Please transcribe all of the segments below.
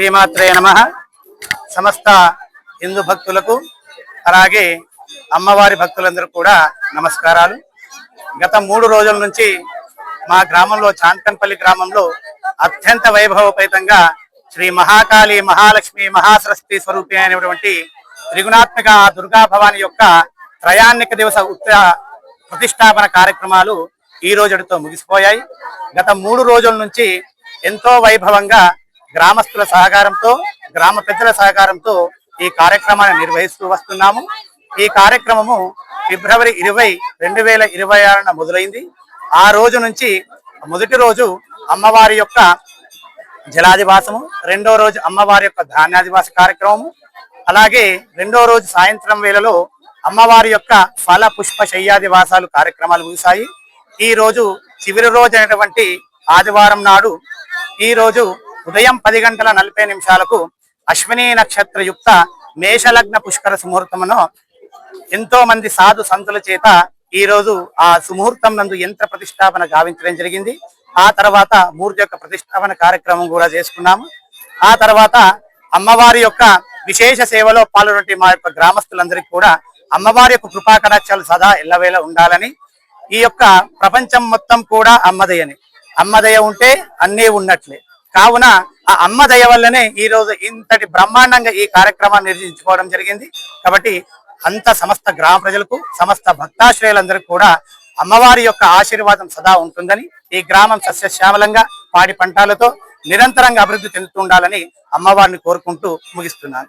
శ్రీమాత్రే నమః. సమస్త హిందూ భక్తులకు అలాగే అమ్మవారి భక్తులందరూ కూడా నమస్కారాలు. గత 3 రోజుల నుంచి మా గ్రామంలో చాంతన్పల్లి గ్రామంలో అత్యంత వైభవోపేతంగా శ్రీ మహాకాళి మహాలక్ష్మి మహాసరస్వతి స్వరూపి అయినటువంటి త్రిగుణాత్మక దుర్గా భవాని యొక్క త్రయాణిక దివస ప్రతిష్టాపన కార్యక్రమాలు ఈ రోజుతో ముగిసిపోయాయి. గత 3 రోజుల నుంచి ఎంతో వైభవంగా గ్రామస్తుల సహకారంతో గ్రామ పెద్దల సహకారంతో ఈ కార్యక్రమాన్ని నిర్వహిస్తూ వస్తున్నాము. ఈ కార్యక్రమము ఫిబ్రవరి 20, 2026న మొదలైంది. ఆ రోజు నుంచి మొదటి రోజు అమ్మవారి యొక్క జలాదివాసము, రెండో రోజు అమ్మవారి యొక్క ధాన్యాదివాస కార్యక్రమము, అలాగే రెండో రోజు సాయంత్రం వేళలో అమ్మవారి యొక్క ఫల పుష్ప శయ్యాదివాసాలు కార్యక్రమాలు ముగిశాయి. ఈ రోజు చివరి రోజు అయినటువంటి ఆదివారం నాడు ఈ రోజు ఉదయం 10:40 అశ్విని నక్షత్ర యుక్త మేషలగ్న పుష్కర సుముహూర్తమును ఎంతో మంది సాధు సంతుల చేత ఈ రోజు ఆ సుముహూర్తం నందు యంత్ర ప్రతిష్టాపన గావించడం జరిగింది. ఆ తర్వాత మూర్తి యొక్క ప్రతిష్టాపన కార్యక్రమం కూడా చేసుకున్నాము. ఆ తర్వాత అమ్మవారి యొక్క విశేష సేవలో పాల్గొనే మా యొక్క గ్రామస్తులందరికీ కూడా అమ్మవారి యొక్క కృపా కటాక్షాలు సదా ఎల్లవేళ ఉండాలని, ఈ యొక్క ప్రపంచం మొత్తం కూడా అమ్మదయని, అమ్మదయ ఉంటే అన్నీ ఉన్నట్లే. కావున ఆ అమ్మ దయ వల్లనే ఈ రోజు ఇంతటి బ్రహ్మాండంగా ఈ కార్యక్రమాన్ని నిర్వహించుకోవడం జరిగింది. కాబట్టి అంత సమస్త గ్రామ ప్రజలకు సమస్త భక్తాశ్రయులందరికీ కూడా అమ్మవారి యొక్క ఆశీర్వాదం సదా ఉంటుందని, ఈ గ్రామం సస్యశ్యామలంగా పాడి పంటలతో నిరంతరంగా అభివృద్ధి చెందుతుండాలని అమ్మవారిని కోరుకుంటూ ముగిస్తున్నాను.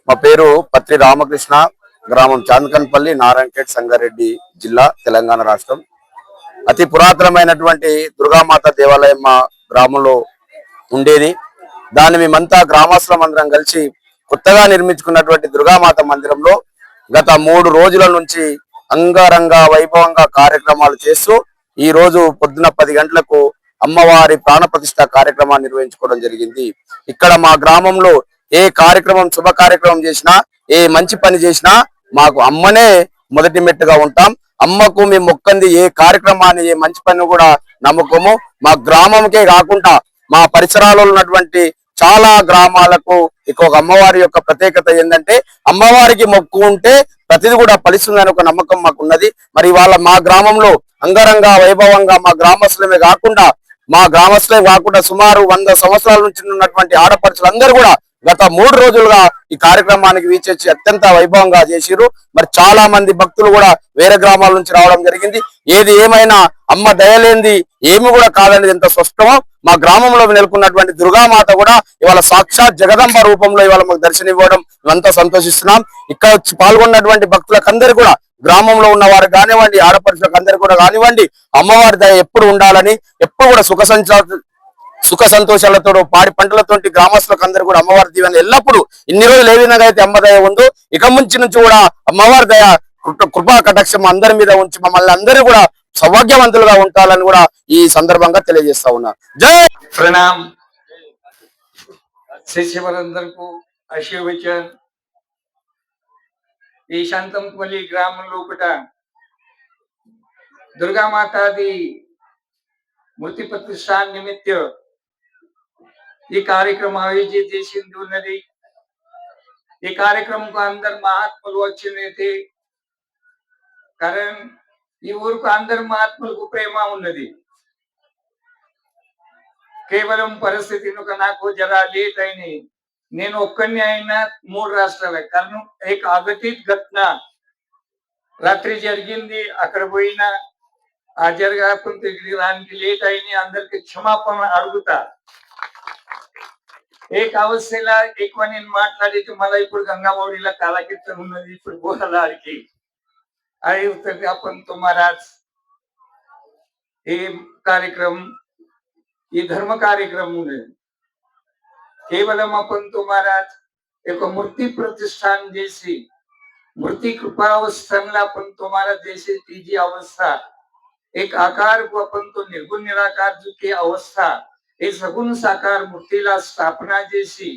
మా పేరు పత్రి రామకృష్ణ, గ్రామం చాందకన్పల్లి, నారాయణఖేడ్, సంగారెడ్డి జిల్లా, తెలంగాణ రాష్ట్రం. అతి పురాతనమైనటువంటి దుర్గామాత దేవాలయం మా గ్రామంలో ఉండేది. దాన్ని మేమంతా గ్రామస్తులం అందరం కలిసి కొత్తగా నిర్మించుకున్నటువంటి దుర్గామాత మందిరంలో గత 3 రోజుల నుంచి అంగరంగ వైభవంగా కార్యక్రమాలు చేస్తూ ఈ రోజు పొద్దున 10 గంటలకు అమ్మవారి ప్రాణ ప్రతిష్ఠ కార్యక్రమాన్ని నిర్వహించుకోవడం జరిగింది. ఇక్కడ మా గ్రామంలో ఏ కార్యక్రమం, శుభ కార్యక్రమం చేసినా, ఏ మంచి పని చేసినా మాకు అమ్మనే మొదటి మెట్టుగా ఉంటాం. అమ్మకు మేము మొక్కంది ఏ కార్యక్రమాన్ని, ఏ మంచి పని కూడా నమ్మకము. మా గ్రామంకే కాకుండా మా పరిసరాల్లో ఉన్నటువంటి చాలా గ్రామాలకు ఒక అమ్మవారి యొక్క ప్రత్యేకత ఏంటంటే, అమ్మవారికి మొక్కు ఉంటే ప్రతిది కూడా ఫలిస్తుందని ఒక నమ్మకం మాకు ఉన్నది. మరి వాళ్ళ మా గ్రామంలో అంగరంగ వైభవంగా మా గ్రామస్తులమే కాకుండా సుమారు 100 సంవత్సరాల నుంచి ఉన్నటువంటి ఆడపడుచులందరూ కూడా గత 3 రోజులుగా ఈ కార్యక్రమానికి వీచేసి అత్యంత వైభవంగా చేసిరు. మరి చాలా మంది భక్తులు కూడా వేరే గ్రామాల నుంచి రావడం జరిగింది. ఏది ఏమైనా అమ్మ దయలేంది ఏమి కూడా కాదనేది ఎంత స్పష్టమో, మా గ్రామంలో నెలకొన్నటువంటి దుర్గామాత కూడా ఇవాళ సాక్షాత్ జగదంబ రూపంలో ఇవాళ మాకు దర్శనమివ్వడం మేమంతా సంతోషిస్తున్నాం. ఇక్కడ వచ్చి పాల్గొన్నటువంటి భక్తులకు అందరూ కూడా, గ్రామంలో ఉన్న వారు కానివ్వండి, ఆడపడుచులకు అందరూ కూడా కానివ్వండి, అమ్మవారి దయ ఎప్పుడు ఉండాలని, ఎప్పుడు కూడా సుఖ సంతోషాలతో పాడి పంటలతో గ్రామస్తులకు అందరూ కూడా అమ్మవారి దీవెన ఎల్లప్పుడూ ఇన్ని రోజులు ఏ విధంగా అయితే అమ్మ దయ ఉందో ఇక నుంచి కూడా అమ్మవారి దయ కృపా కటాక్షం అందరి మీద ఉంచి మమ్మల్ని అందరూ కూడా సౌభాగ్యవంతులుగా ఉంటాలని కూడా ఈ సందర్భంగా తెలియజేస్తా ఉన్నా. జై प्रणाम శిష్యులందరికీ ఆశీర్వచన్. ఈ శాంతంపల్లి గ్రామంలో కూడా దుర్గామాతాది మూర్తి ప్రతిష్ఠ నిమిత్త ఈ కార్యక్రమం ఆయోజిत చేసింది ఉన్నది. ఈ కార్యక్రమం అందరు మహాత్ములు వచ్చినైతే, कारण ఈ ఊరుకు అందరు మహాత్ములకు ప్రేమ ఉన్నది. కేవలం పరిస్థితి నాకు జరా లేట్ అయినాయి. నేను ఒక్కడిని అయినా 3 రాష్ట్రాల కారణం ఏక అగతిత్ ఘటన రాత్రి జరిగింది. అక్కడ పోయినా ఆ జరగకుండా తిరిగి లేట్ అయినాయి. అందరికి క్షమాపణ అడుగుతా. एक अवस्थेला ఎక్కువ నేను మాట్లాడితే మళ్ళీ ఇప్పుడు గంగామౌడిలా కాలకిర్తన ఉన్నది. ఇప్పుడు గోహలాడికి आई उत्तर आपण तुम्हाला हे कार्यक्रम, ये धर्म कार्यक्रम केवलम आपण तुम्हाला एक मूर्ति प्रतिष्ठान जैसी मूर्ति कृपा अवस्थानला आपण तुम्हाला जैसे ती जी अवस्था एक आकार को अपन तो निर्गुण निराकार जो की अवस्था ये सगुण साकार मूर्तिला स्थापना जैसी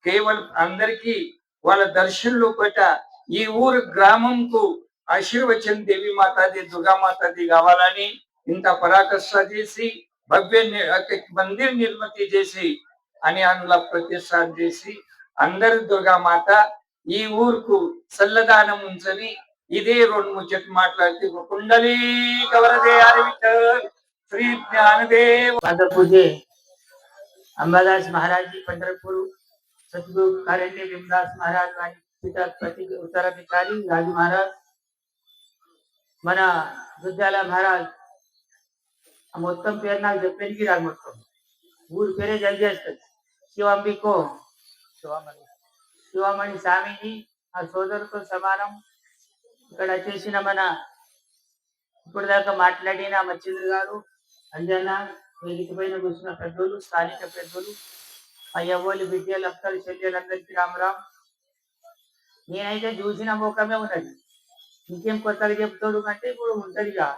केवल अंदर की वाला दर्शन लोपटा ये ऊर ग्रामम को आशीर्वचन देवी माता दी दुर्गा माता दी गावालानी इंता पराकष्टा जैसी भव्य मंदिर निर्मिती जैसी అని అందులో ప్రతిష్టాన్ చేసి అందరు దుర్గామాత ఈ ఊరుకు చల్లదానం ఉంచని ఇదే రెండు ముచ్చట్లు మాట్లాడితే కుండలీ కవరదే విఠల్ శ్రీ జ్ఞానదేव पूजे अंबादास महाराज जी पंढरपूर सतगुरु कारेंटी भीमदास महाराज वाరి పీఠాధిపతి ఉత్తరాధికారి రాజు మహారాజ్ మన దుద్దాల మహారాజ్ మొత్తం పేరు నాకు చెప్పేందుకు రాదు మొత్తం ఊరి పేరే జల్దీ వస్తుంది శివంబికో శివమణి స్వామిజీ ఆ సోదరుతో సమానం ఇక్కడ వచ్చేసిన మన ఇప్పుడు దాకా మాట్లాడిన మచ్చింద్ర గారు అంజన్న వేదిక పైన కూర్చున్న పెద్దోళ్ళు స్థానిక పెద్దోళ్ళు ఆ యవ్వోళ్ళు బిడ్డలు అక్కలు చెల్లెలందరికీ రామరామ్. నేనైతే చూసిన ముఖమే ఉన్నది, ఇంకేం కొత్తగా చెప్తాడు అంటే ఇప్పుడు ఉంటదిగా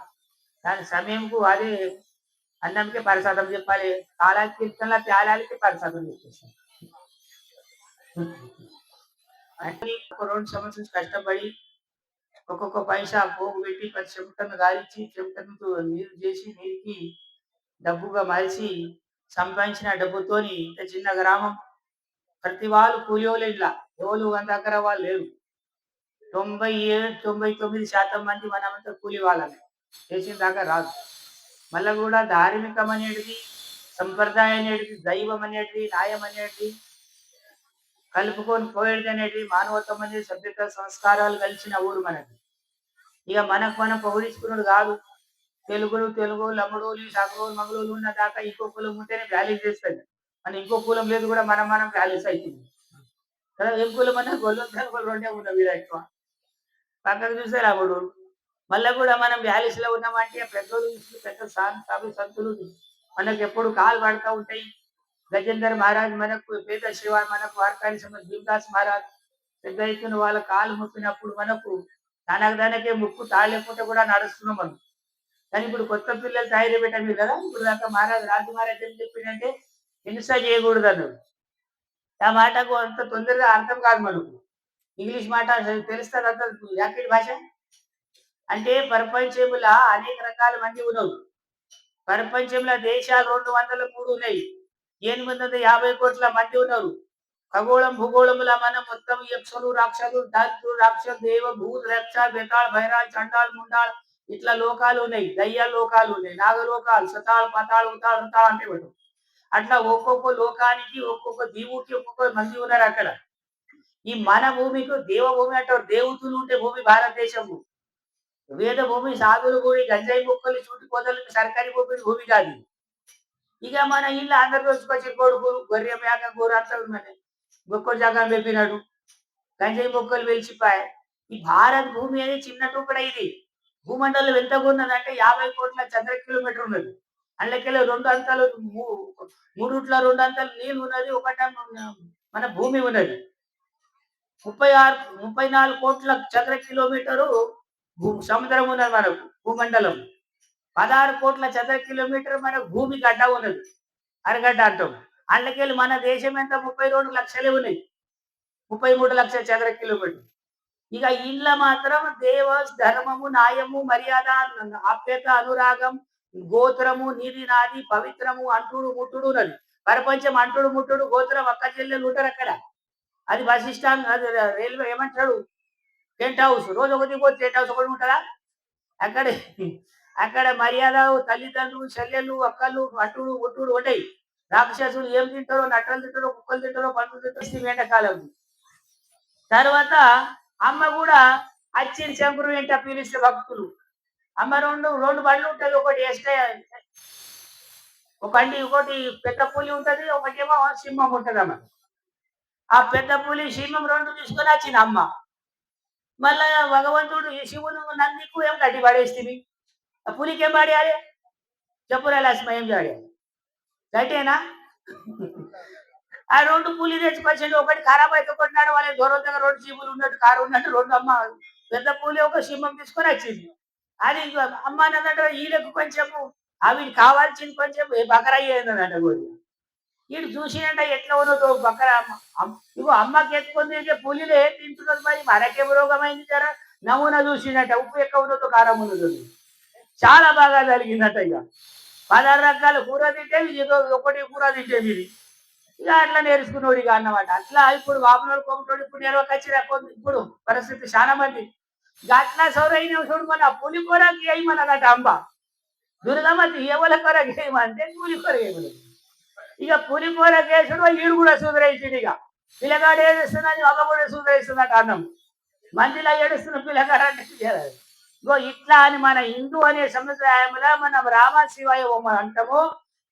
దాని సమయంకు అదే అన్నంకే పరిసాదం చెప్పాలి, కాలాకి కీర్తనల ప్యాలాలకి పరిసాదం చెప్పేస్తాను. అంటే ఒక 2 సంవత్సరాలు కష్టపడి ఒక్కొక్క పైసా పోగు పెట్టి 10 చెమటను గాలిచ్చి చెమటను నీరు చేసి నీరుకి డబ్బుగా మలిసి సంపాదించిన డబ్బుతోని ఇంత చిన్న గ్రామం ప్రతి వాళ్ళు కూలియోళ్ళు ఇట్లా ఎవరు 100 ఎకరా వాళ్ళు లేరు. 97-99% మంది మనమంతా కూలి వాళ్ళమే, చేసిన దాకా రాదు. మళ్ళీ కూడా ధార్మికం అనేది, సంప్రదాయం అనేది, దైవం అనేది, న్యాయం అనేది కలుపుకొని పోయేది అనేది, మానవత్వం అనేది, సభ్యత సంస్కారాలు కలిసిన ఊరు మనది. ఇక మనకు మనం పొగిడించుకున్నాడు కాదు. తెలుగు లమ్మడోలు సగరోలు మగలోలు ఉన్న దాకా ఇంకో కులం ఉంటేనే వ్యాలీస్ చేస్తుంది. మన ఇంకో కులం లేదు కూడా మనం వ్యాలీస్ అవుతుంది కదా. ఏం కులం అన్నా గొల్లు 2 ఉన్నాం వీళ్ళ ఎక్కువ. పక్కకు చూస్తే రాముడు. మళ్ళీ కూడా మనం వ్యాలీస్ లో ఉన్నామంటే పెద్దోళ్ళు పెద్ద సంతులు మనకు ఎప్పుడు కాలు పడుతూ ఉంటాయి. గజేందర్ మహారాజ్ మనకు, పేద శివ మనకు, వార్కాని సమర్థ భీమదాస్ మహారాజ్ పెద్ద ఎత్తున వాళ్ళ కాలు ముప్పినప్పుడు మనకు దానకే ముక్కు తాళలేకుంటే కూడా నడుస్తున్నాం మనం. కానీ ఇప్పుడు కొత్త పిల్లలు తయారు పెట్టారు కదా. ఇప్పుడు దాకా మహారాజ్ రాజు మహారాజ్ ఏం చెప్పిందంటే హింస చేయకూడదు అన్నాడు. ఆ మాటకు అంత తొందరగా అర్థం కాదు మనకు. ఇంగ్లీష్ మాట తెలుస్తుంది అంత యాకిడ్ భాష. అంటే ప్రపంచంలో అనేక రకాల మంది ఉన్నారు. ప్రపంచంలో దేశాలు 203 ఉన్నాయి. 850 కోట్ల మంది ఉన్నారు. ఖగోళం భూగోళముల మనం మొత్తం యక్షులు రాక్షసులు దాత్రులు రాక్షసు దేవ భూత రక్ష బెతాళ్ భైరాల్ చండాల్ ముండాల్ ఇట్లా లోకాలు ఉన్నాయి. దయ్య లోకాలు ఉన్నాయి, నాగలోకాలు, సతాళ్ పతాళ్ ఉతాళ్ ఉతాళ్ అంటే పెట్టు. అట్లా ఒక్కొక్క లోకానికి ఒక్కొక్క దీవుకి ఒక్కొక్క మంది ఉన్నారు అక్కడ. ఈ మన భూమికి దేవభూమి అంటారు. దేవతలు ఉంటే భూమి భారతదేశము. వేద భూమి, సాధులు భూమి, గంజాయి మొక్కలు, చూటి కోతలకి సర్కారీ భూమి కాదు. ఇక మన ఇల్లు అందరు రోజుకొచ్చి కొడుకు గొర్రె మేక కూర అంతా ఉన్నది. గొక్కడు జాగా పెట్టినాడు, గంజాయి మొక్కలు వెలిచిపోయాయి. ఈ భారత్ భూమి అనేది చిన్న టూకడ. ఇది భూమండలం ఎంత ఉన్నదంటే 50 కోట్ల చదరపు కిలోమీటర్ ఉన్నది. అందులోకెళ్ళి 2 అంతలు 3 అంతలు నీళ్ళు ఉన్నది, ఒకట మన భూమి ఉన్నది. 34 కోట్ల చదరపు కిలోమీటరు సముద్రం ఉన్నది మనకు భూమండలం. 16 కోట్ల చదరపు కిలోమీటర్ మనకు భూమి గడ్డ ఉన్నది, అరగడ్డ అంటాం. అందులోకెళ్ళి మన దేశం ఎంత 32 లక్షలే ఉన్నాయి, 33 లక్షల చదరపు కిలోమీటర్. ఇక ఇండ్ల మాత్రం దేవ ధర్మము న్యాయము మర్యాద ఆప్యత అనురాగం గోత్రము నీది నాది పవిత్రము అంటుడు ముట్టుడు ఉన్నది. ప్రపంచం అంటుడు ముట్టుడు గోత్రం అక్క చెల్లెలు ఉంటారు అక్కడ. అది బస్ స్టాండ్, అది రైల్వే ఏమంటాడు టెంట్ హౌస్. రోజు ఒకటి పోతే టెంట్ హౌస్ ఒకటి ఉంటుందా అక్కడ. అక్కడ మర్యాద తల్లిదండ్రులు చెల్లెళ్ళు అక్కలు అట్టుడు ముట్టుడు ఉంటాయి. రాక్షసులు ఏం తింటారో, నట్టలు తింటారో, కుక్కలు తింటారో, పండుగ తింటారో ఎండాకాలం. తర్వాత అమ్మ కూడా అచ్చిన శంకరు వెంట పిలిస్తే భక్తులు అమ్మ రెండు బళ్ళు ఉంటుంది. ఒకటి ఎస్టే ఒకటి పెద్ద పులి ఉంటది, ఒకటేమో సింహం ఉంటది. అమ్మ ఆ పెద్ద పులి సింహం 2 తీసుకొని వచ్చింది అమ్మ. మళ్ళా భగవంతుడు శివుడు నందికు ఏం గడ్డి పడేస్తుంది, ఆ పులికి ఏం పడేయాలి చెప్పురా లక్ష్మ, ఏం చేయాలి గట్టేనా? ఆ 2 పులి తెచ్చుకొచ్చిండు. ఒకటి ఖరాబ్ అయితే ఒకటి నాడు వాళ్ళ దూరం దగ్గర 2 చీపులు ఉన్నట్టు కారు ఉన్నట్టు 2 అమ్మ పెద్ద పులి ఒక సింహం తీసుకొని వచ్చింది. అది అమ్మ అన్నదంటే వీళ్ళకు కొంచెము అవి కావాల్సింది కొంచెం బకరా అయ్యేదన్నట. గోరి వీడు చూసినంట ఎట్లా ఉన్నదో బకరా. ఇగో అమ్మకి ఎత్తుకొని పులిలే తింటున్నది, మరి మనకేం రోగమైంది జర నమూనా చూసినట్ట. ఉప్పు ఎక్కువ ఉన్నదో కారం ఉన్నదో చాలా బాగా జరిగిందట. ఇక 16 రకాల కూర తింటే ఏదో ఒకటి కూర తింటే మీది ఇక అట్లా నేర్చుకున్నాడు ఇక అన్నమాట. అట్లా ఇప్పుడు వామనోడు కొమ్మటోడు ఇప్పుడు నేర్వకొచ్చిన ఇప్పుడు పరిస్థితి చాలా మంది ఇక అట్లా సౌరైన చూడు మన పులికూర చేయమన్నదట అంబ. దుర్గమతి ఎవరి కూర చేయమంటే పులికూర చేయమని. ఇక పులికూర కేసుడు ఈడు కూడా సుధరేసిండు. ఇక పిల్లగాడు ఏడుస్తుందని అమ్మ కూడా సుధరిస్తుందట అన్నం. మందిలో ఏడుస్తున్న పిల్లగాడు అంటే ఇగో ఇట్లా అని మన హిందూ అనే సంప్రదాయంలో మనం రామ శివాయ ఓం అంటాము.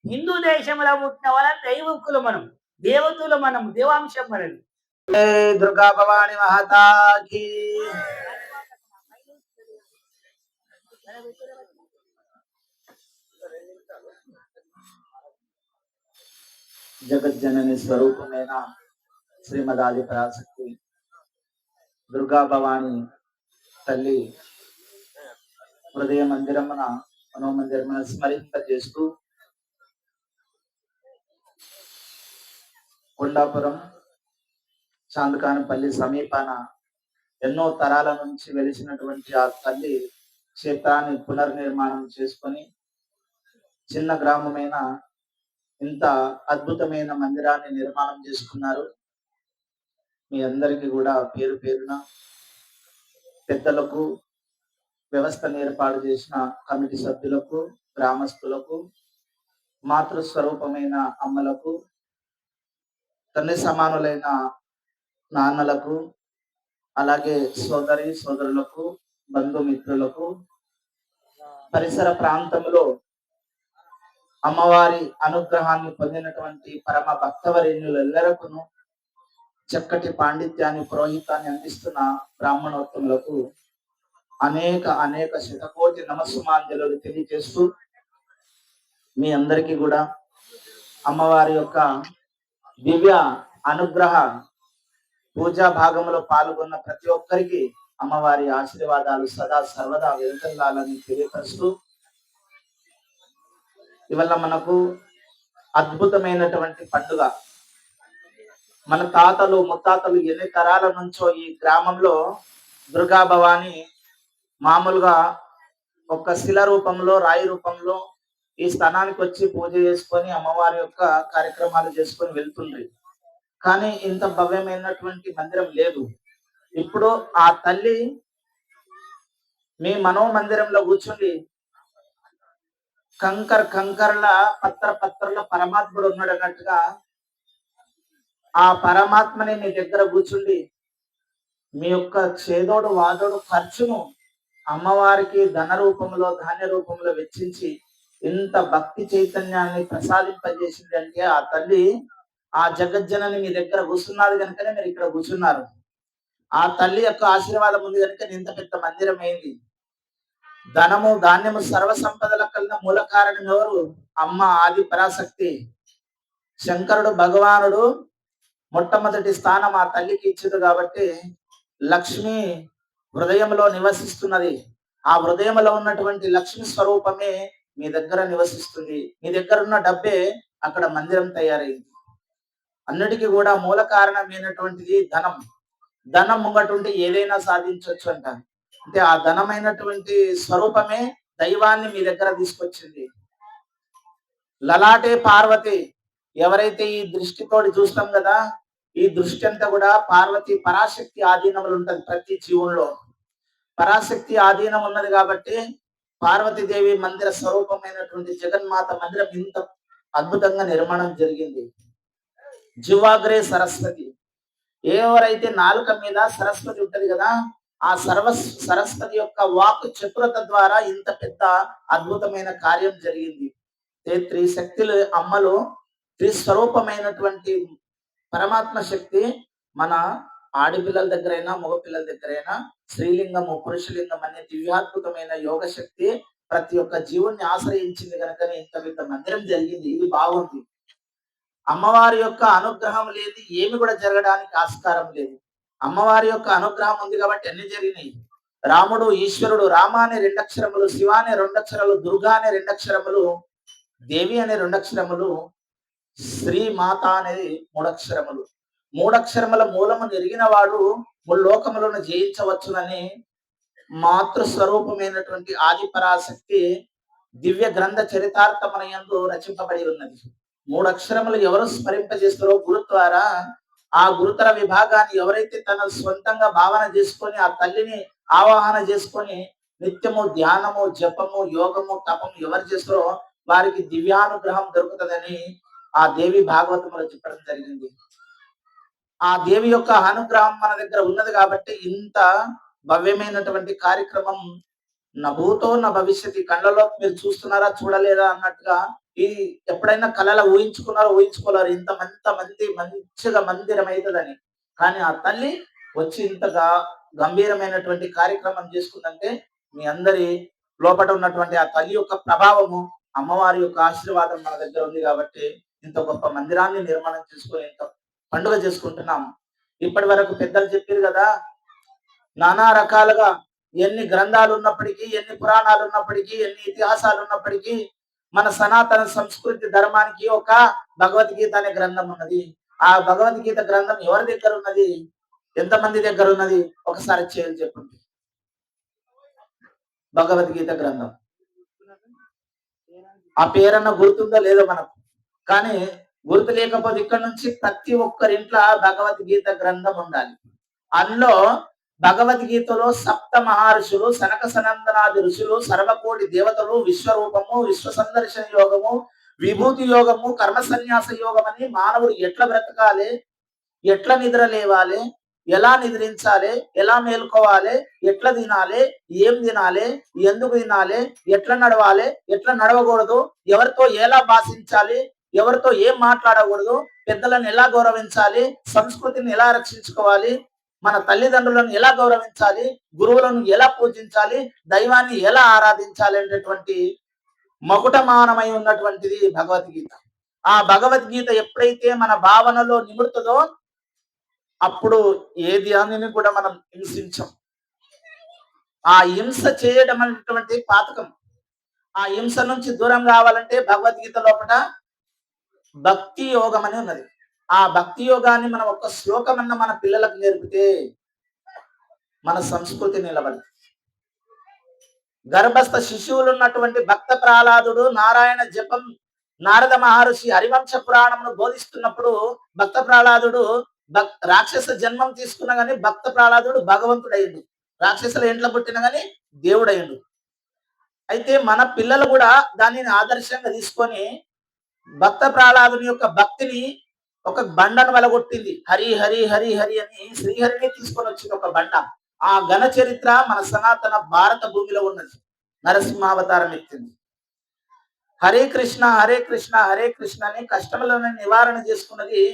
హిందూ దేశంలో పుట్టిన వాళ్ళ దైవకులు మనం, దేవతలు మనం, దేవాంశం మనది. దుర్గా భవాని మహతాకి. జగజ్జనని స్వరూపమైన శ్రీమదాది పరాశక్తి దుర్గా భవాని తల్లి హృదయ మందిరమున మనోమందిరమున స్మరింపజేస్తూ కొండాపురం చాందకానపల్లి సమీపాన ఎన్నో తరాల నుంచి వెలిసినటువంటి ఆ తల్లి క్షేత్రాన్ని పునర్నిర్మాణం చేసుకొని చిన్న గ్రామమైన ఇంత అద్భుతమైన మందిరాన్ని నిర్మాణం చేసుకున్నారు. మీ అందరికీ కూడా పేరు పేరున పెద్దలకు, వ్యవస్థను ఏర్పాటు చేసిన కమిటీ సభ్యులకు, గ్రామస్తులకు, మాతృస్వరూపమైన అమ్మలకు, తండ్రి సమానులైన నాన్నలకు, అలాగే సోదరి సోదరులకు, బంధుమిత్రులకు, పరిసర ప్రాంతంలో అమ్మవారి అనుగ్రహాన్ని పొందినటువంటి పరమ భక్తవరేణ్యులెల్లరకును చక్కటి పాండిత్యాన్ని, పురోహితాన్ని అందిస్తున్న బ్రాహ్మణోత్తములకు అనేక అనేక శతకోటి నమస్సుమాంజలు తెలియజేస్తూ మీ అందరికీ కూడా అమ్మవారి యొక్క దివ్య అనుగ్రహ పూజా భాగంలో పాల్గొన్న ప్రతి ఒక్కరికి అమ్మవారి ఆశీర్వాదాలు సదా సర్వదా వెలుకల్లాలని తెలియపరుస్తూ ఇవల్ల మనకు అద్భుతమైనటువంటి పండుగ. మన తాతలు ముత్తాతలు ఎన్ని తరాల నుంచో ఈ గ్రామంలో దుర్గా భవాని మామూలుగా ఒక శిల రూపంలో, రాయి రూపంలో ఈ స్థానానికి వచ్చి పూజ చేసుకొని అమ్మవారి యొక్క కార్యక్రమాలు చేసుకొని వెళ్తుంది. కానీ ఇంత భవ్యమైనటువంటి మందిరం లేదు. ఇప్పుడు ఆ తల్లి మీ మనోమందిరంలో కూర్చుండి కంకర్ల పత్రల పరమాత్ముడు ఉన్నాడు అన్నట్టుగా ఆ పరమాత్మని మీ దగ్గర కూర్చుండి మీ యొక్క చేదోడు వాదోడు ఖర్చును అమ్మవారికి ధన రూపంలో, ధాన్య రూపంలో వెచ్చించి ఇంత భక్తి చైతన్యాన్ని ప్రసాదింపజేసింది అంటే ఆ తల్లి, ఆ జగజ్జనని మీ దగ్గర కూర్చున్నది కనుకనే మీరు ఇక్కడ కూర్చున్నారు. ఆ తల్లి యొక్క ఆశీర్వాదం ఉంది కనుక ఇంత పెద్ద మందిరం అయింది. ధనము ధాన్యము సర్వ సంపదల కన్నా మూల కారణం ఎవరు? అమ్మ ఆది పరాశక్తి. శంకరుడు భగవానుడు మొట్టమొదటి స్థానం ఆ తల్లికి ఇచ్చింది కాబట్టి లక్ష్మి హృదయంలో నివసిస్తున్నది. ఆ హృదయంలో ఉన్నటువంటి లక్ష్మి స్వరూపమే మీ దగ్గర నివసిస్తుంది. మీ దగ్గర ఉన్న డబ్బే అక్కడ మందిరం తయారైంది. అన్నిటికీ కూడా మూల కారణమైనటువంటిది ధనం. ధనం ముంగటుంటే ఏదైనా సాధించవచ్చు అంట. అంటే ఆ ధనమైనటువంటి స్వరూపమే దైవాన్ని మీ దగ్గర తీసుకొచ్చింది. లలాటే పార్వతి. ఎవరైతే ఈ దృష్టితోటి చూస్తాం కదా, ఈ దృష్టి అంతా కూడా పార్వతి పరాశక్తి ఆధీనములు ఉంటది. ప్రతి జీవుల్లో పరాశక్తి ఆధీనం ఉన్నది కాబట్టి పార్వతీదేవి మందిర స్వరూపమైనటువంటి జగన్మాత మందిరం ఇంత అద్భుతంగా నిర్మాణం జరిగింది. జివాగ్రే సరస్వతి. ఎవరైతే నాలుక మీద సరస్వతి ఉంటది కదా, ఆ సరస్వతి యొక్క వాక్ చతురత ద్వారా ఇంత పెద్ద అద్భుతమైన కార్యం జరిగింది. త్రిశక్తులు అమ్మలు, త్రిస్వరూపమైనటువంటి పరమాత్మ శక్తి మన ఆడపిల్లల దగ్గరైనా మగ పిల్లల దగ్గరైనా స్త్రీలింగము పురుషలింగం అనే దివ్యాద్భుతమైన యోగ శక్తి ప్రతి ఒక్క జీవుణ్ణి ఆశ్రయించింది కనుకనే ఇంత పెద్ద మందిరం జరిగింది. ఇది బాగుంది. అమ్మవారి యొక్క అనుగ్రహం లేదు ఏమి కూడా జరగడానికి ఆస్కారం లేదు. అమ్మవారి యొక్క అనుగ్రహం ఉంది కాబట్టి అన్ని జరిగినాయి. రాముడు ఈశ్వరుడు, రామ అనే 2 అక్షరములు, శివ అనే 2 అక్షరాలు, దుర్గా అనే 2 అక్షరములు, దేవి అనే 2 అక్షరములు, శ్రీ మాత అనేది 3 అక్షరములు. 3 అక్షరముల మూలము ఎరిగిన వాడు ముల్లోకములను జయించవచ్చునని మాతృస్వరూపమైనటువంటి ఆది పరాశక్తి దివ్య గ్రంథ చరితార్థమున యందు రచింపబడి ఉన్నది. మూడు అక్షరములు ఎవరు స్మరింపజేస్తారో గురు ద్వారా ఆ గురుతర విభాగాన్ని ఎవరైతే తన సొంతంగా భావన చేసుకొని ఆ తల్లిని ఆవాహన చేసుకొని నిత్యము ధ్యానము జపము యోగము తపము ఎవరు చేస్తారో వారికి దివ్యానుగ్రహం దొరుకుతుందని ఆ దేవి భాగవతంలో చెప్పడం జరిగింది. ఆ దేవి యొక్క అనుగ్రహం మన దగ్గర ఉన్నది కాబట్టి ఇంత భవ్యమైనటువంటి కార్యక్రమం నా భూతో నా భవిష్యత్తు కళ్ళలో మీరు చూస్తున్నారా చూడలేరా అన్నట్టుగా ఈ ఎప్పుడైనా కళలో ఊహించుకున్నారో ఊహించుకోలేరు మంది మంచిగా మందిరం అవుతుందని. కానీ ఆ తల్లి వచ్చి ఇంతగా గంభీరమైనటువంటి కార్యక్రమం చేసుకుందంటే మీ అందరి లోపల ఉన్నటువంటి ఆ తల్లి యొక్క ప్రభావము అమ్మవారి యొక్క ఆశీర్వాదం మన దగ్గర ఉంది కాబట్టి ఇంత గొప్ప మందిరాన్ని నిర్మాణం చేసుకొని ఇంత పండుగ చేసుకుంటున్నాం. ఇప్పటి వరకు పెద్దలు చెప్పారు కదా, నానా రకాలుగా ఎన్ని గ్రంథాలు ఉన్నప్పటికీ, ఎన్ని పురాణాలు ఉన్నప్పటికీ, ఎన్ని ఇతిహాసాలు ఉన్నప్పటికీ మన సనాతన సంస్కృతి ధర్మానికి ఒక భగవద్గీత అనే గ్రంథం ఉన్నది. ఆ భగవద్గీత గ్రంథం ఎవరి దగ్గర ఉన్నది, ఎంతమంది దగ్గర ఉన్నది ఒకసారి చేయాలి చెప్పండి. భగవద్గీత గ్రంథం ఆ పేరన్న గుర్తుందో లేదో మనకు, కానీ గుర్తు లేకపోతే ఇక్కడ నుంచి ప్రతి ఒక్కరింట్లో భగవద్గీత గ్రంథం ఉండాలి. అందులో భగవద్గీతలో సప్త మహర్షులు, సనక సనందనాది ఋషులు, సర్వకోటి దేవతలు, విశ్వరూపము, విశ్వ సందర్శన యోగము, విభూతి యోగము, కర్మ సన్యాస యోగం అని మానవుడు ఎట్లా బ్రతకాలి, ఎట్లా నిద్ర లేవాలి, ఎలా నిద్రించాలి, ఎలా మేల్కోవాలి, ఎట్లా తినాలి, ఏం తినాలి, ఎందుకు తినాలి, ఎట్లా నడవాలి, ఎట్లా నడవకూడదు, ఎవరితో ఎలా భాషించాలి, ఎవరితో ఏం మాట్లాడకూడదు, పెద్దలను ఎలా గౌరవించాలి, సంస్కృతిని ఎలా రక్షించుకోవాలి, మన తల్లిదండ్రులను ఎలా గౌరవించాలి, గురువులను ఎలా పూజించాలి, దైవాన్ని ఎలా ఆరాధించాలి అనేటువంటి మకుటమానమై ఉన్నటువంటిది భగవద్గీత. ఆ భగవద్గీత ఎప్పుడైతే మన భావనలో నిముడుతుందో అప్పుడు ఏ ధ్యానిని కూడా మనం హింసించం. ఆ హింస చేయడం అనేటువంటి పాతకం. ఆ హింస నుంచి దూరం కావాలంటే భగవద్గీత లోపల భక్తి యోగం అని ఉన్నది. ఆ భక్తి యోగాన్ని మనం ఒక శ్లోకం అన్న మన పిల్లలకు నేర్పితే మన సంస్కృతి నిలబడి. గర్భస్థ శిశువులు ఉన్నటువంటి భక్త ప్రహ్లాదుడు నారాయణ జపం నారద మహర్షి హరివంశ పురాణమును బోధిస్తున్నప్పుడు భక్త ప్రహ్లాదుడు రాక్షస జన్మం తీసుకున్నా గానీ భక్త ప్రహ్లాదుడు భగవంతుడయ్యిండు. రాక్షసుల ఇంట్లో పుట్టినా గానీ దేవుడయ్యిండు. అయితే మన పిల్లలు కూడా దానిని ఆదర్శంగా తీసుకొని భక్త ప్రహ్లాదుని యొక్క భక్తిని ఒక బండను వెలగొట్టింది. హరి హరి హరి హరి అని శ్రీహరిని తీసుకొని వచ్చింది ఒక బండ. ఆ ఘన చరిత్ర మన సనాతన భారత భూమిలో ఉన్నది. నరసింహావతారం ఎత్తింది. హరే కృష్ణ హరే కృష్ణ హరే కృష్ణ అని కష్టములను నివారణ చేసుకున్నది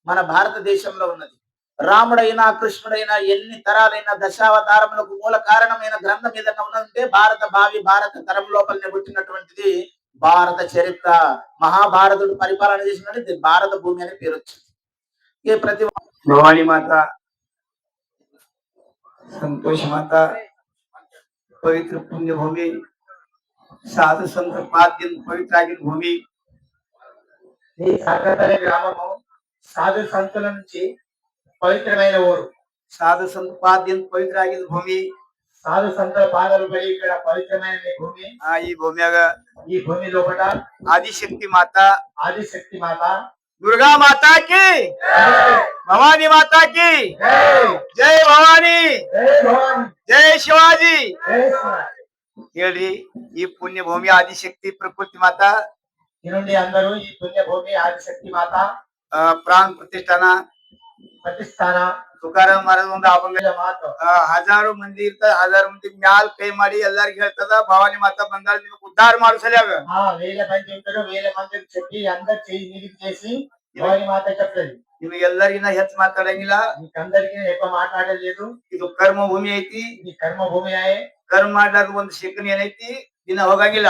మన భారతదేశంలో ఉన్నది. రాముడైనా కృష్ణుడైనా ఎన్ని తరాలైన దశావతారములకు మూల కారణమైన గ్రంథం ఏదైనా ఉన్నదంటే భారత తరం లోపలనే పుట్టినటువంటిది భారత చరిత్ర. మహాభారతుడు పరిపాలన చేసినట్టు భారత భూమి అనే పేరు వచ్చింది. ప్రతి भवानी माता, संतोष माता, पवित्र पुण्य भूमि, साधु संत पाद्యం పవిత్రాగిన భూమి. ఈ సాగతల గ్రామము సాధు సంతుల నుంచి పవిత్రమైన ఊరు. సాధు సంత పాద్యం పవిత్రాగిన భూమి. సాధు సంతుల పాదాలు పడి ఇక్కడ పవిత్రమైన భూమి. ఈ భూమి లోపల ఆదిశక్తి మాత दुर्गा माता की, भवानी माता की जय, भवानी जय शिवाजी. ಹೇಳಿ ಈ ಪುಣ್ಯ ಭೂಮಿ ಆದಿಶಕ್ತಿ ಪ್ರಕೃತಿ ಮಾತಾ इनुंडी अंदरू ಈ ಪುಣ್ಯ ಭೂಮಿ ಆದಿಶಕ್ತಿ ಮಾತಾ ಪ್ರಾಣ ಪ್ರತಿಷ್ಠಾನ ತುಕಾರಾಮ್ ಮಹಾರಾಜ್ ಒಂದು ಅಭಂಗ ಮಾತು. ಹಜಾರು ಮಂದಿ ಇರ್ತಾರೆ, ಹಜಾರು ಮಂದಿ ಮ್ಯಾಲ್ ಕೈ ಮಾಡಿ ಎಲ್ಲರಿಗೂ ಹೇಳ್ತದ ಭವಾನಿ ಮಾತಾ ಬಂದಾಳ ನಿಮಗೆ ಉದ್ಧಾರ ಮಾಡು ಸಲ್ಯಾಗ. వేల మంది ఉంటారు, వేల మందికి చెప్పి అందరు చెయ్యి మీదికి చేసి భవాని మాత చెప్తుంది. ನಿಮಗೆಲ್ಲರಿಗಿನ ಹೆಚ್ಚು ಮಾತಾಡಂಗಿಲ್ಲ, మీకందరికి ఎక్కువ మాట్లాడలేదు. ಇದು ಕರ್ಮ ಭೂಮಿ ಐತಿ. ఇది కర్మ భూమి ఆయే. ಕರ್ಮ ಮಾಡ್ಲಾರ್ದ ಒಂದು ಶಿಕ್ಷಣ ಏನೈತಿ ದಿನ ಹೋಗಂಗಿಲ್ಲ.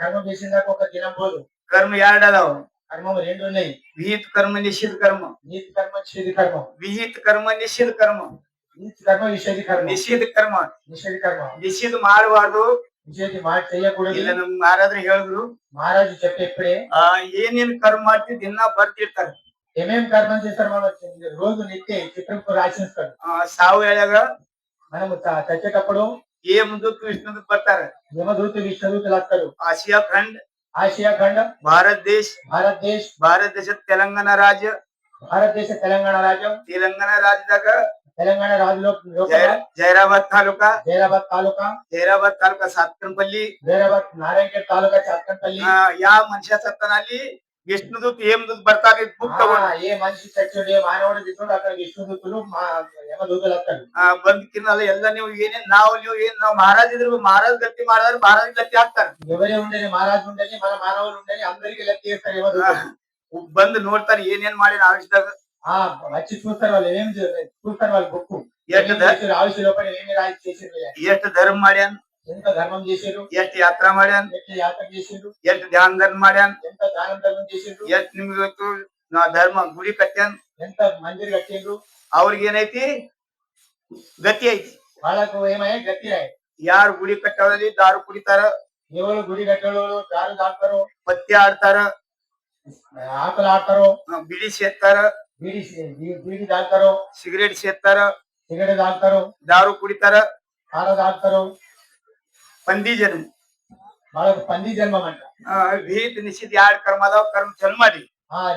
కర్మ చేసిందాక ఒక దినం పోదు. ಕರ್ಮ ಎರಡ್ ಅದಾವ. కర్మము రెండు ఉన్నాయి. ವಿಹಿತ ಕರ್ಮ ನಿಷಿದ್ಧ ಕರ್ಮ. నీతి కర్మ నిషేధ కర్మ. ವಿಹಿತ ಕರ್ಮ ನಿಷಿದ್ಧ ಕರ್ಮ. నీతి కర్మ నిషేధ కర్మ. ನಿಷಿದ್ಧ ಕರ್ಮ నిషేధ కర్మ. ನಿಷಿದ್ಧ ಮಾಡಬಾರ್ದು. నిషేధ ಮಾಡಿ చేయకూడదు. ಇಲ್ಲ ನಮ್ ಮಹಾರಾಜರು ಹೇಳಿದ್ರು, మహారాజు చెప్పే ఇప్పుడే ಏನೇನ್ ಕರ್ಮ ಮಾಡ್ತಿ ದಿನ ಬರ್ತಿರ್ತಾರೆ. ఏమేం కర్మ చేస్తారు మనం రోజు నిత్య చిత్రంకు రాసిస్తారు. ಸಾವು ಹೇಳಾಗ మనము చచ్చేటప్పుడు ఏ ముందు విష్ణుదూత ಬರ್ತಾರೆ. యమదూత విష్ణుదూతలు వస్తారు. ಆಸಿಯಾ ಖಂಡ್ ఆసియా ఖంड भारत देश భారత దేశ్ भारत देशात तेलंगणा राज्य భారతదేశ తెలంగాణ రాజ్యం तेलंगणा राज्याದಾಗ తెలంగాణ రాజులో जैराबाद तालुका జైరాబాద్ తాలూకా सातकणपल्ली జైరాబాద్ నారాయణఖేడ్ తాలూకా చాత్కన్పల్లి या मनुष्या सत्तानाली विष्णुदूत हेमदूत ಬರ್ತಾರೆ ಗುಪ್ತ ఏ మనిషి చచ్చుడు ఏ మానవుడు దిక్కుడు అక్కడ విష్ణుదూతులు యమదూతులు వస్తారు ಬಂದ್ ಕಿನ್ನಲ್ಲ ಎಲ್ಲ ನೀವು ಏನೇನ್ ನಾವು ಏನ್ ನಾವು ಮಹಾರಾಜ್ ಇದ್ರು ಮಹಾರಾಜ್ ಗತಿ ಮಾಡಿದ್ರೆ ಮಹಾರಾಜ್ ಗತಿ ಹಾಕ್ತಾರೆ ఎవరే ఉండని మహారాజు ఉండని మన మానవులు ఉండని అందరికి లెక్క చేస్తారు యమదూతులు ಬಂದ್ ನೋಡ್ತಾರೆ ಏನೇನ್ ಮಾಡಿ ಆವಿಷ್ದಾಗ వచ్చి చూస్తారు వాళ్ళు ఏం చూస్తారు వాళ్ళు బుక్కు ఆవిష లోపల ఏమి రాయి చేసారు ಎಷ್ಟು ಧರ್ಮ ಮಾಡ್ಯಾನ್ ఎంత ధర్మం చేసారు ಎಷ್ಟು ಯಾತ್ರಾ ಮಾಡ್ಯಾನ್ ఎంత యాత్ర చేసారు ಎಷ್ಟು ಧ್ಯಾನ ಧರ್ಮ ಮಾಡ್ಯಾನ್ ఎంత దానం ధర్మం చేసారు ಎಷ್ಟು ನಿಮ್ಗೆ ಇವತ್ತು ನಾ ಧರ್ಮ ಗುಡಿ ಕಟ್ಟ್ಯಾನ್ ఎంత మందిర్ కట్టిండ్రు ಅವ್ರಿಗೆ ಏನೈತಿ ಗತಿ ಐತಿ వాళ్ళకు ఏమయ్యా గట్టి రాయి ಯಾರು ಗುಡಿ ಕಟ್ಟೋದ್ರಲ್ಲಿ ದಾರು ಕುಡಿತಾರ ఎవరు గుడి కట్టేవాళ్ళు దారు దాటుతారు ಪತ್ಯ ಆಡ್ತಾರ ఆటలు ఆడతారు ಬಿಡಿ ಸೇರ್ತಾರ బీడి బీడి తాగుతారు ಸಿಗರೇಟ್ ಸೇರ್ತಾರ సిగరెట్ తాగుతారు ದಾರು ಕುಡಿತಾರ ఆర తాగుతారు पंदी जन्म వాళ్ళకు పంది జన్మం అంట ಭೀತ್ ನಿಶ್ಚಿತ ಯಾರು ಕರ್ಮ ಅದಾವ ಕರ್ಮ ಚಲ್ ಮಾಡಿ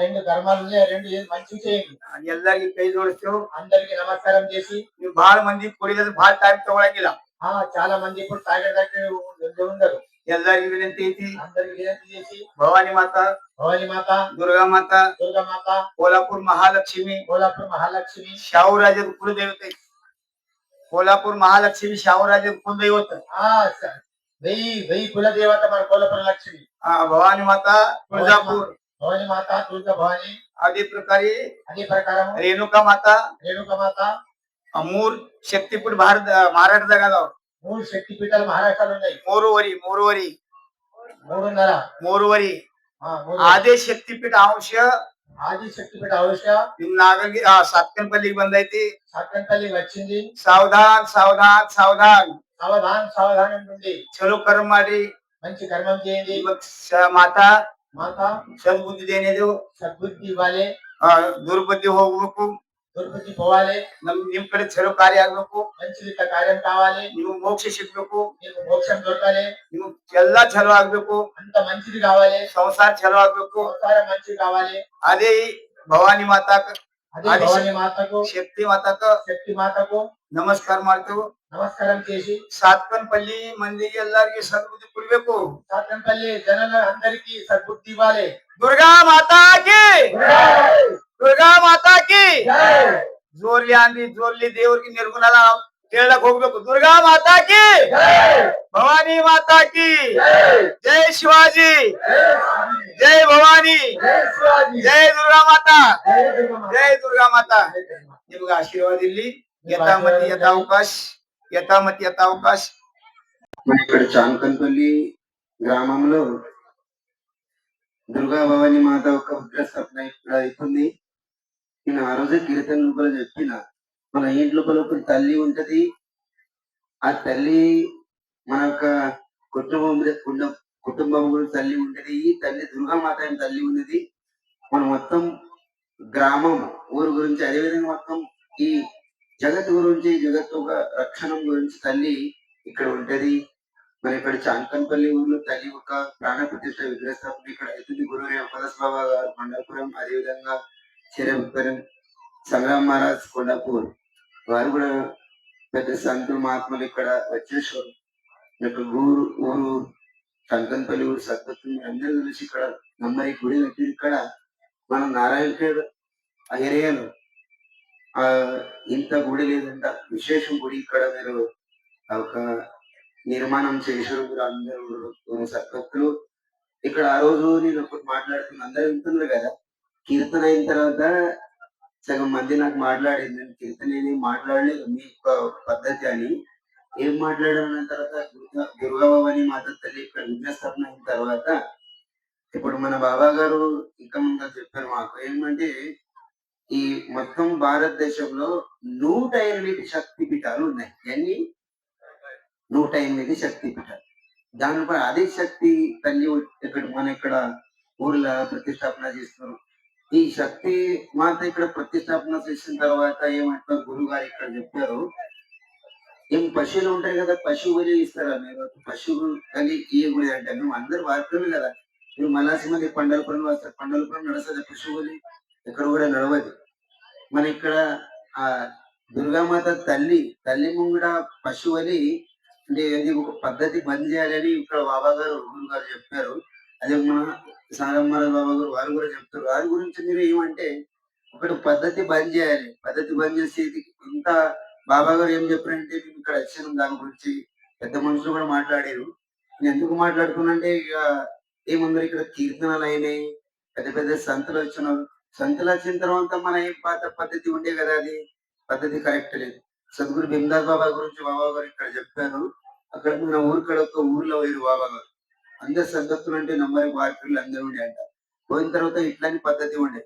రెండు కర్మాలు ఉన్నాయి రెండు మంచి చేయండి ಎಲ್ಲರಿಗೂ ಕೈ ಜೋಡಿಸ್ತೇವೆ అందరికి నమస్కారం చేసి ನೀವು ಬಹಳ ಮಂದಿ ಕುಡಿಯೋದು ಬಹಳ ಟೈಮ್ ತಗೊಳಂಗಿಲ್ಲ చాలా మంది ఇప్పుడు తాగేదాకా ఉండరు ಎಲ್ಲರಿಗೂ ವಿನಂತಿ ಐತಿ అందరికి వినంతి చేసి ಭವಾನಿ ಮಾತಾ భవాని మాత ದುರ್ಗಾ ಮಾತಾ దుర్గా మాత ಕೋಲಾಪುರ ಮಹಾಲಕ್ಷ್ಮಿ కోలాపూర్ మహాలక్ష్మి ಶಾಹುರಾಜದ ಕುಲದೇವತೆ ಐತಿ ಕೋಲಾಪುರ ಮಹಾಲಕ್ಷ್ಮಿ ಶಾಹುರಾಜದ ಕುಲದೈವತ వెయ్యి కుల దేవత మన కోలాపుర లక్ష్మి ಭವಾನಿ ಮಾತಾ ತುಳಜಾಪುರ್ భవాని మాత తులజ భవాని ಅದೇ ಪ್ರಕಾರಿ అదే ప్రకారం ರೇಣುಕಾ ಮಾತಾ రేణుక మాత ಮೂರ್ ಶಕ್ತಿಪೀಠ ಭಾರತ ಮಹಾರಾಷ್ಟ್ರದಾಗ ಅದಾವ 3 శక్తి పీఠాలు మహారాష్ట్రలో ఉన్నాయి ಮೂರುವರಿ 3.5 ಮೂರುವರಿ ಅದೇ ಶಕ್ತಿಪೀಠ ಅಂಶ ఆది శక్తి పీఠ అవశ్య ನಿಮ್ ನಾಗಲ್ಗಿ ಸಾತ್ಕನ್ಪಲ್ಲಿಗೆ ಬಂದೈತಿ సాత్కంపల్లి వచ్చింది ಸಾವಧಾನ್ ಸಾವಧಾನ್ ಸಾವಧಾನ್ సావధానం నుండి ಚಲೋ ಕರ್ಮ ಮಾಡಿ మంచి కర్మం చేయండి ಮಾತಾ మాత ಸದ್ಬುದ್ಧಿ ಏನಿದು సద్బుద్ధి ఇవ్వాలి ದುರ್ಬುದ್ಧಿ ಹೋಗ್ಬೇಕು దుర్బుద్ధి పోవాలి ನಿಮ್ ಕಡೆ ಚಲೋ ಕಾರ್ಯ ಆಗ್ಬೇಕು మంచి కార్యం కావాలి ನಿಮ್ಗೆ ಮೋಕ್ಷ ಸಿಗ್ಬೇಕು నీకు మోక్షం దొరకాలి ನಿಮ್ಗ್ ಎಲ್ಲಾ ಚಲೋ ಆಗ್ಬೇಕು అంత మంచిది కావాలి ಸಂಸಾರ ಚಲೋ ಆಗ್ಬೇಕು సంసారం మంచిది కావాలి ಅದೇ ಭವಾನಿ ಮಾತಾಕ అదే భవాని మాతకు ಶಕ್ತಿ ಮಾತಾಕ శక్తి మాతకు ನಮಸ್ಕಾರ ಮಾಡ್ತೇವೆ నమస్కారం చేసి ಸಾತ್ಕನ್ಪಲ್ಲಿ ಮಂದಿಗೆ ಎಲ್ಲಾರ್ಗಿ ಸದ್ಬುದ್ಧಿ ಕೊಡ್ಬೇಕು సాత్కంపల్లి జనాల అందరికి సద్బుద్ధి ఇవ్వాలి ದುರ್ಗಾ ಮಾತಾಕಿ ದುರ್ಗಾ ಮಾತಾಕಿ ಜೋರ್ಲಿ ಅಂದ್ರಿ ಜೋರ್ಲಿ ದೇವ್ರಿಗೆ ನಿರ್ಗುಣದ ಕೇಳಕ್ ಹೋಗ್ಬೇಕು ದುರ್ಗಾ ಮಾತಾಕಿ ಭವಾನಿ ಮಾತಾಕಿ ಜೈ ಶಿವಾಜಿ ಜೈ ಭವಾನಿ ಜೈ ದುರ್ಗಾ ಮಾತಾ ಜೈ ದುರ್ಗಾ ಮಾತಾ ನಿಮ್ಗೆ ಆಶೀರ್ವಾದ ಇಲ್ಲಿ ಯಥಾಮತಿ యథావకాశ మన ఇక్కడ చాన్కన్పల్లి గ్రామంలో దుర్గా భవాని మాత ఒక విగ్రహ స్థాపన ఇక్కడ అవుతుంది. నేను ఆ రోజే కీర్తన లోపల చెప్పిన మన ఇంటి లోపల ఒక తల్లి ఉంటది. ఆ తల్లి మన యొక్క కుటుంబం కూడా తల్లి ఉంటది. ఈ తల్లి దుర్గా మాత అని తల్లి ఉన్నది. మన మొత్తం గ్రామం ఊరు గురించి అదేవిధంగా మొత్తం ఈ జగత్ గురించి జగత్తు ఒక రక్షణ గురించి తల్లి ఇక్కడ ఉంటది. మన ఇక్కడ చాన్కన్పల్లి ఊర్లో తల్లి ఒక ప్రాణ ప్రతిష్ట విగ్రహ స్థాపన ఇక్కడ అవుతుంది. గురువు పదస్ బాబా గారు మండలపురం, అదేవిధంగా చెరపురం సంగ్రామ్ మహారాజ్ కొండాపూర్ వారు కూడా పెద్ద సంతులు మహాత్ములు ఇక్కడ వచ్చేసారు. ఊరు చాన్కన్పల్లి ఊరు సద్భక్తులు అందరూ కలిసి ఇక్కడ నమ్మరి గుడి కట్టి ఇక్కడ మన నారాయణఖేడ్ ఏరియాలో ఇంత గుడి లేదంట విశేషం గుడి ఇక్కడ మీరు ఒక నిర్మాణం చేసారు. మీరు అందరూ సద్భక్తులు ఇక్కడ ఆ రోజు నేను ఒకటి మాట్లాడుతున్నా, అందరూ వింటున్నారు కదా. కీర్తన అయిన తర్వాత సగం మంది నాకు మాట్లాడింది, నేను కీర్తన ఏం మాట్లాడలేదు మీ పద్ధతి అని. ఏం మాట్లాడాను తర్వాత దుర్గా భవాని మాత తల్లి ఇక్కడ విఘ్నస్థాపన అయిన తర్వాత ఇప్పుడు మన బాబా గారు ఇంకా ముందు చెప్పారు మాకు ఏమంటే ఈ మొత్తం భారతదేశంలో 108 శక్తి పీఠాలు ఉన్నాయి. అన్ని 108 శక్తి పీఠాలు. దానిపై అదే శక్తి తల్లి ఇక్కడ మన ఇక్కడ ఊర్లో ప్రతిష్టాపన చేస్తున్నారు. ఈ శక్తి మాత ఇక్కడ ప్రతిష్టాపన చేసిన తర్వాత ఏమంటారు గురువు గారు ఇక్కడ చెప్పారు, ఏం పశువులు ఉంటాయి కదా, పశువు బలి ఇస్తారా మీరు? పశువు బలి ఇయ్యకూడదు అంటే మేము అందరు వాడుతున్నాం కదా. మీరు మళ్ళాసి మంది పండలపురం వస్తారు, పండలపురం నడుస్తుంది పశువులు, ఇక్కడ కూడా నడవదు. మన ఇక్కడ ఆ దుర్గామాత తల్లి ముంగడ పశువుని అంటే అది ఒక పద్ధతి బంద్ చేయాలని ఇక్కడ బాబా గారు గురువు గారు చెప్పారు. అదే మన సారమ్మల బాబా గారు వారు కూడా చెప్తారు. వారి గురించి మీరు ఏమంటే ఒకటి పద్ధతి బంద్ చేయాలి. పద్ధతి బంద్ చేసేది ఇంకా బాబా గారు ఏం చెప్పారంటే మేము ఇక్కడ వచ్చాను దాని గురించి పెద్ద మనుషులు కూడా మాట్లాడారు. నేను ఎందుకు మాట్లాడుతున్నంటే ఇక ఏముందరు ఇక్కడ కీర్తనలు అయినాయి, పెద్ద పెద్ద సంతులు వచ్చినారు. సంతులు వచ్చిన తర్వాత మన ఏం పాత పద్ధతి ఉండే కదా, అది పద్ధతి కరెక్ట్ లేదు. సద్గురు బిందాస్ బాబా గురించి బాబా గారు ఇక్కడ చెప్పారు. అక్కడ మన ఊరికడ ఒక ఊర్లో పోయారు బాబా గారు. అందరు సద్భక్తులు అంటే నమ్మరి వార్తలు అందరూ ఉండే అంట. పోయిన తర్వాత ఇట్లాంటి పద్ధతి ఉండే,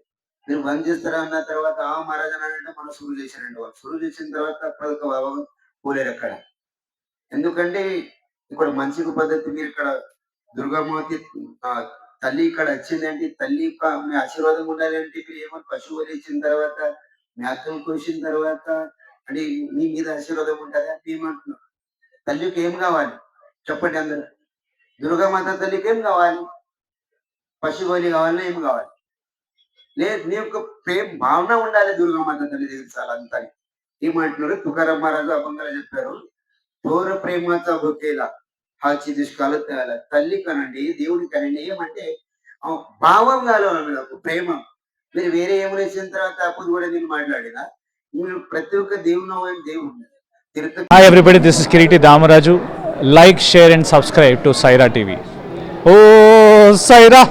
మీరు బంద్ చేస్తారా అన్న తర్వాత ఆ మహారాజా అంటే మన సురువు చేశారండి. వాళ్ళు సురువు చేసిన తర్వాత అక్కడ ఒక బాబా గారు పోలేరు అక్కడ. ఎందుకంటే ఇక్కడ మంచిగా పద్ధతి మీరు ఇక్కడ దుర్గామాతి తల్లి ఇక్కడ వచ్చిందంటే తల్లి మీ ఆశీర్వాదం ఉండాలంటే మీరు ఏమో పశువులు ఇచ్చిన తర్వాత మేకలు కోసిన తర్వాత అంటే మీ మీద ఆశీర్వాదం ఉంటుందా ఏమంటున్నాం. తల్లికి ఏం కావాలి చెప్పండి అందరు. దుర్గామాత తల్లికి ఏం కావాలి? పశుబలి కావాలన్నా ఏం కావాలి? లేదు, నీ యొక్క ప్రేమ భావన ఉండాలి దుర్గామాత తల్లి దగ్గర చాలా అంతా. ఏమంటున్నారు తుకారాం మహారాజు అభంగాలు చెప్పారు. ఘోర ప్రేమతో బొకేలా హాచి దుష్కాలు తల్లి కనండి దేవుడి కనండి. ఏమంటే భావం కావాలి, ప్రేమ. మీరు వేరే ఏమో వేసిన తర్వాత అప్పుడు కూడా నేను మాట్లాడినా మీరు ప్రతి ఒక్క దేవుడు Tirupati. Hi everybody, this is Kiriti Damaraju. Like, share and subscribe to Saira TV. Oh Saira!